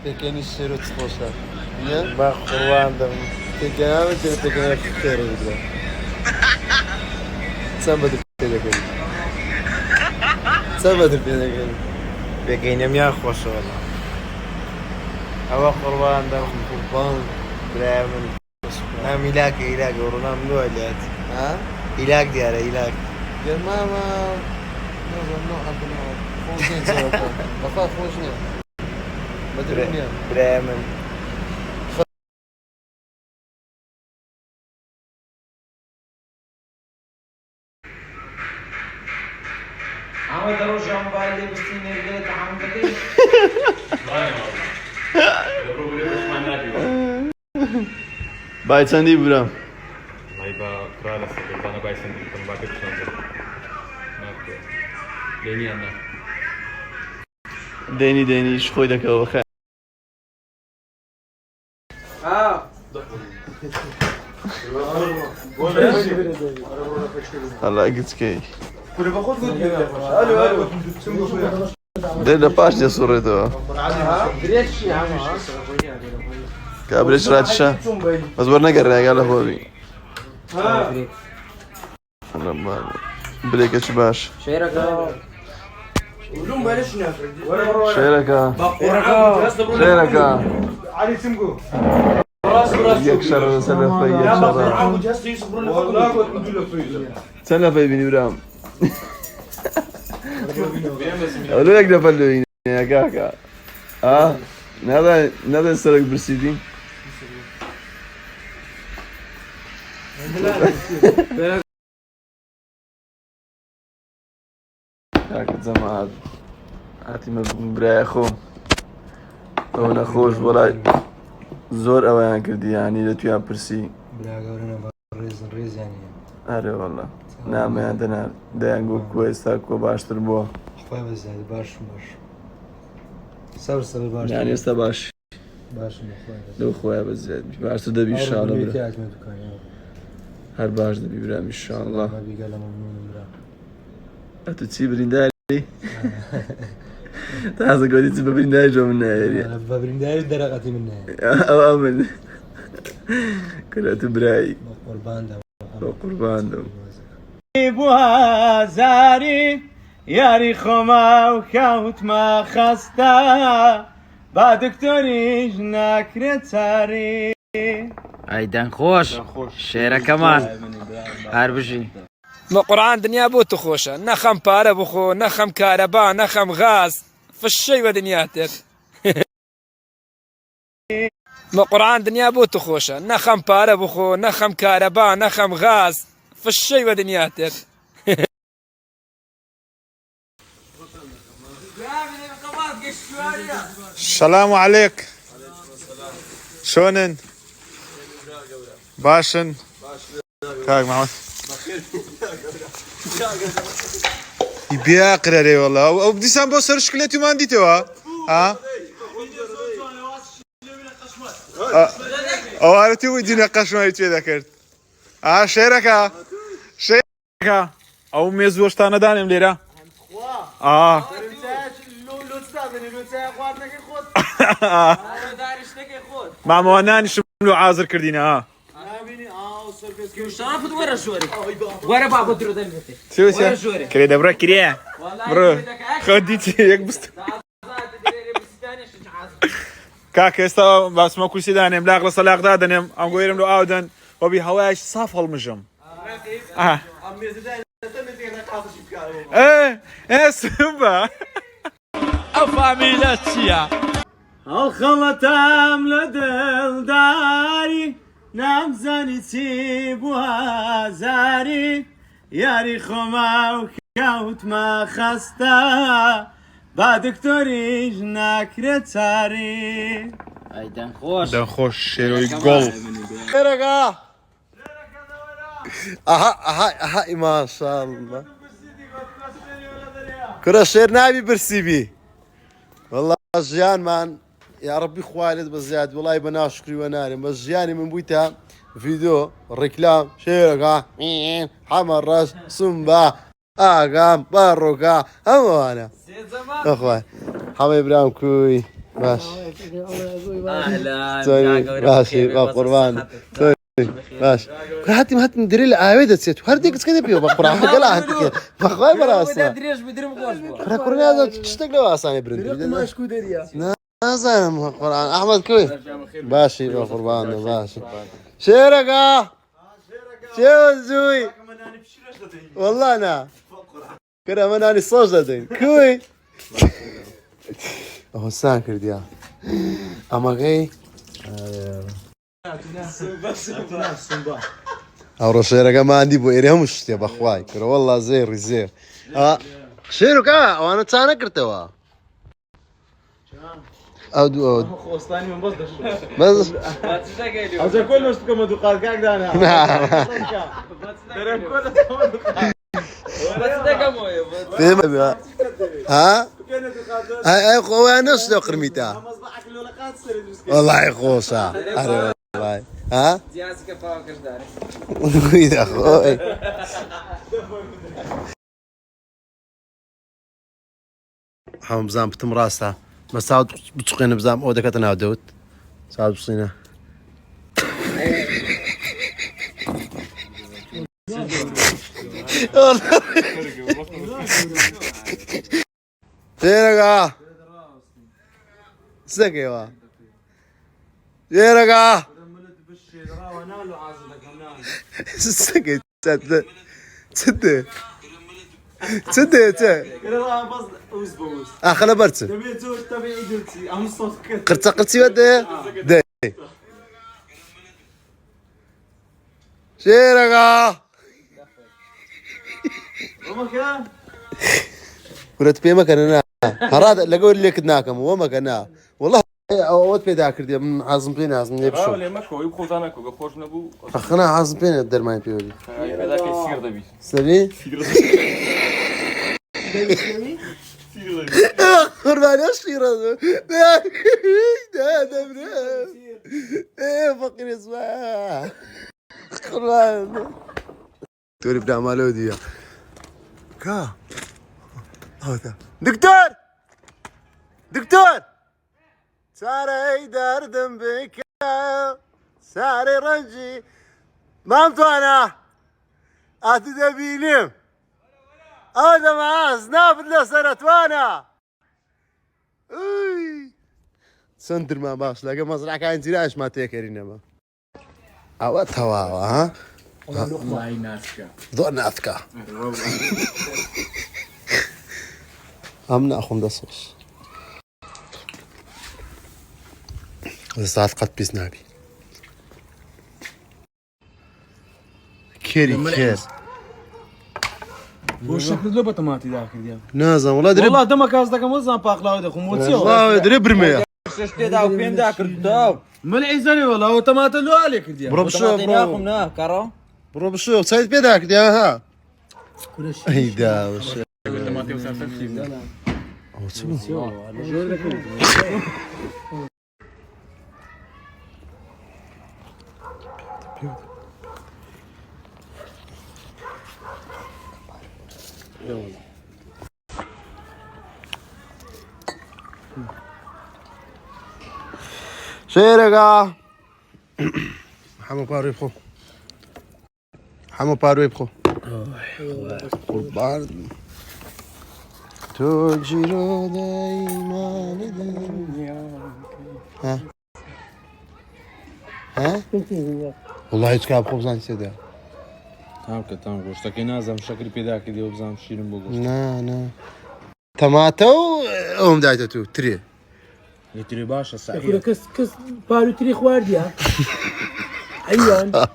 Pequeno cheiro de poxa. Né? Ruanda. Pequeno, pequeno cheiro de Samba do pequeno. Samba do pequeno. Pequeno minha خوشه والله. هوا Ruanda. Kurban. برامن. هم إلاك ورونا منو عليات. Ha? إلاك دياره إلاك. Gel mama. No, abone ol. خوشین سر کن. بخواه خوش نه. بدریم یا. برامن. عمود روش عم بالي بستين البيت عم بدي Bayçan değil buram. Ayba krala sıkı bana baysan dedim bakıp sandım. Deni yanına. Deni iş koy da kava bakar. Allah gitskey. ده باش صورته كابريش راتشا مزبرنا قرنا قال هو بي بريكش باش شيركا علي سمكو يكسر سلفي يكسر والله كنت نقول له فيزا سلفي بني برام أقول لك ده فلوين يا كاكا نهذا السرق برسيدين كاكا زمان هاتي مبراي أخو أنا خوش ولا زور أوان كردي يعني لتويا برسي بلا قولنا ريز يعني أري والله نعم عندنا دانجو كويس تاكو باشتر بوا خويا بزاف باش صبر باش يعني استباش باش خويا لو خويا بزاف باشتر دبي إن شاء الله برا برا هر باش دبي برا إن شاء الله ما بيقال ممنون برا أتوتسي برينداري تحسن قولي تسيب برينداري جو من نهاري انا ببرنداري درقتي منها أو أمن كلها تبراي قربان ده قربان دو بوها زاری یاری خما و کوت ما خسته با دکتوریش نکره تاری ایدن خوش شعر کمان هر بشی ما قرآن دنیا بو تو خوشه نخم پاره بخو نخم کاربا نخم غاز فشي ودنياتك ما قرآن دنیا بو تو خوشه نخم پاره بخو نخم کاربا نخم غاز فشي ودنياتك السلام عليك شلونن؟ باشن كاك محمد يبيع قراري والله او بدي سامبو سر شكلتي ما عندي توا ها او عرفتي ودي نقاش ما يتوي ذكرت شيركا او ميزوش تانا دانم ليرا مع مواناني شملو عازر كردينا شرفت ورا شوري ورا بابا درو دلمتي شو كري دبرا كري برو خديتي يك بست كاك استا بس ما كل سيدانم لا اغلى صلاق دادنم ام غيرم لو اودن وبي هواش صاف المجم ايه سمبا فامیلتیا الخلطم لدل داری نمزنی تی بوها زاری یاری خما و کوت ما خسته با دکتوریش نکره تاری ایدن خوش دن خوش شیروی گل رجع اها ما شاء الله كرة شير نابي برسيبي والله جيان مان يا ربي خوالد بزياد والله بناشكري وناري بس جياني من بويتها فيديو ريكلام شيركا حمر راس سمبا اقام باروكا انا اخوان حمي ابراهيم كوي باش اهلا ماشي قربان باش هاتي ندير لي عاوده سيت هرديك كذا بيو بقرا قال انت بخوي براسنا دريش بدري مغوش انا كورنيا هذا تشتاق له اصلا برندي ما شكو داريا نازل قران احمد كوي باشي قربان باشي شيرقه شو زوي والله انا كده من اني صوجدين كوي اهو سانكر ديا اما غي او شيرقه ما عندي بو اريهم مش يا بخواي كره والله زير شيرقه وانا تسانكرتوا او خوستاني من بصدش بس عاوز كل مش كما دقات قاعد انا ها اي خويا نص قرميتها والله يا خوصا والله ها زياسك فاكر داري يا خوي حم بزام بتم راسها ما ساعد بتشقين بزام او دكتنا داود ساعد بصينا شيرقة سكيوا شيرقة سكت تصدق خلا برت قرتي ودي دي شيرقة ولد بيما كان هراد لقول لك ناكم وما كان والله اود في ذاكر دي من عازم بين عازم يبشو ولی مکو یو خوزانه کو خوش نبو اخنا عازم بين الدر ما يبيولي هذا في سير دبي سبي قربان اشير ده دبره ايه فقير اسمع قربان توري بدا مالو دي كا هذا دكتور ساري دردم بك ساري رنجي مامتو انا اتدبيني هذا معاز نافذ له سنة وانا سندر ما باش لاقي مزرعة كاين تلاش ما تيكرين ما اوت هواوا ها ضوء نافكا امنا اخون دصوص ساعات قد بيسنابي كيري كير وش شكل له بطماطي ذاك اليوم نازم والله درب والله دمك قصدك مزن باقلا هذا خموتيو والله درب رمية شتي داو بين ذاك الداو من عيزاني والله هو طماطم له عليك اليوم برو بشو كارو برو بشو سايد بيدك دي ها اي دا وش ما توصل شيرقة حمو بارو يبخو حمو بارو يبخو قربان تجرو دايما ها ها والله يتكاب خبزان سيدا تام گوشتەکەی نازانم شکلی پێدا کردی و بزانم شیرم بۆ گۆشت نا تەماتە ئەوم دایتە تو ترێ لێترێ باشە يقول كس باروتري خوارديا ايوان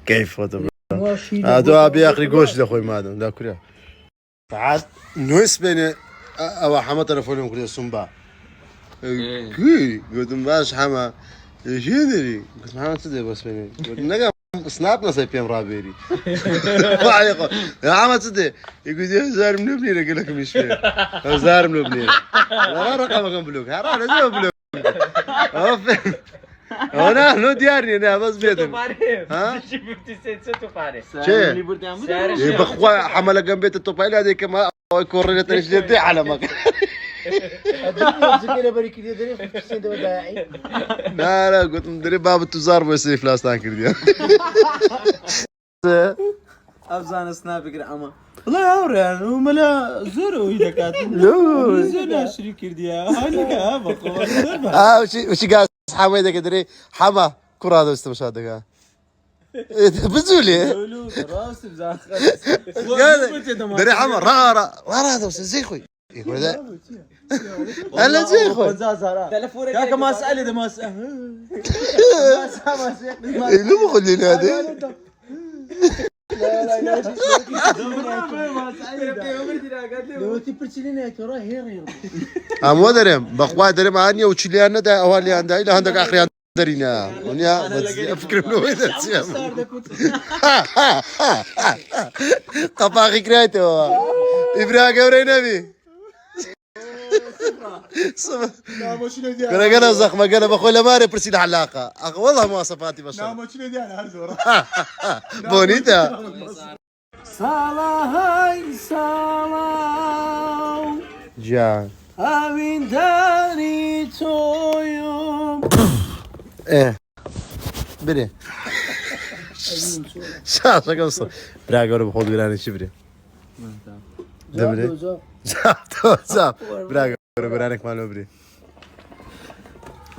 كيف فوتو هادو ابي اخري قوش لخوي مادام دا كوريا ساعات نويس بين او حما تلفونهم كوريا سومبا كي قلت باش حما ايش يدري قلت محمد صدق بس بيني قلت نقا سناب نصيب بيم رابيري يا عم صدق يقول يا زار من ابني اقول لك مش فيه زار من ابني لا رقمك بلوك راح لازم بلوك انا لو ديارني انا بس بيدن ها شي بخوا حمله جنب بيت الطفيله هذيك ما يكون ريت رجلي على ما زكينا بريك لي دري في السين داعي لا قلت مدري باب التجار بيصير فلاس تانكر دي ابزان سناب اما والله يا وريان وملا زورو اذا كاتب لا زين شريك ديا هاني وش قاعد حماده كدري حما كرة هذا استمشادك بزولي راس بزاخ دري حما را هذا زي خوي يقول ذا هلا زي خوي كاكا ما اسال اذا ما اسال لو بقول لي هذا لو تبرتلينا ترى هير مو درم بخوا درم عني وتشليانا دا اولي عندها الى عندك اخر درينا ونيا فكر انه هذا قفاقي كريتو ابراهيم ورينبي كنا زخمه قال بخوي لماري برسيل حلاقه والله مواصفاتي بشر بونيتا صلاة صلاة جان أمين داني تويوم ايه بري شاشة قصة براغ ورا بخوض ويراني شبري دبري زاب براغ ورا ويرانك مالو بري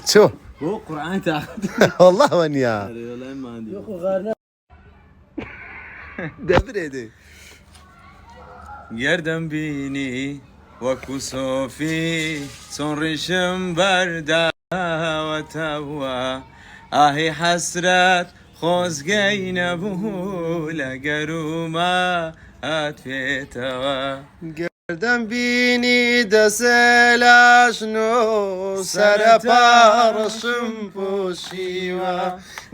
شو هو قران تاخذ والله ونيا والله ما عندي يخو غارنا دبري دي گردم بینی وەکو سۆفی چۆن ڕیشم بەرداوەتەوە ئاهی حەسرەت خۆزگەی نەبوو لە گەرومە هاتوێتەوە گردم بینی دەسەلاشنۆ سەرەپاڕشم پۆشیوە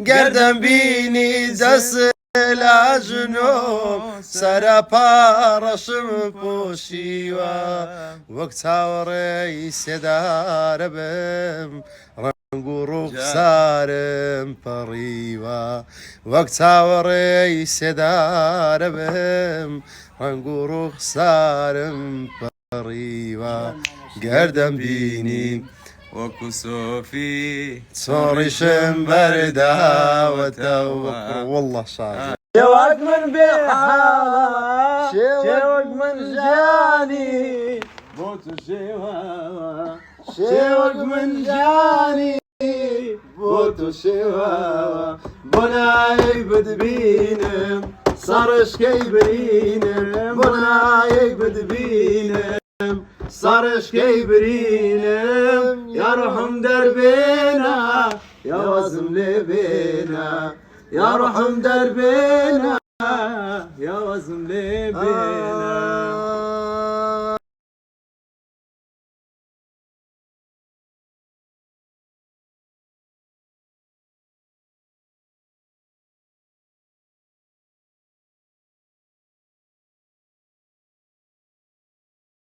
گردم بینی لاجنو سەرەپاڕەشم پۆشیوە وەک چاوەڕێی سێدارە بم ڕەنگ و ڕوخسارم پەڕیوە وەک چاوەڕێی سێدارە بم ڕەنگ و ڕوخسارم پەڕیوە گەردەم بینی وەکو سۆفی چۆڕیشم بەرداوەتەوە والله شاعر شێوەک من بێحاڵە شێوەک من ژیانی بۆ تو شێواوە شێوەک من ژیانی بۆ تو شێواوە بۆ نایەک بدبینم سەرشکەی برینم بۆ نایەک بدبینم سەرشکەی برینم یا ڕەحم دەربێنە یا وەزم لێ بێنە یا ڕەحم دەربێنە یا وەزم لێ بێنە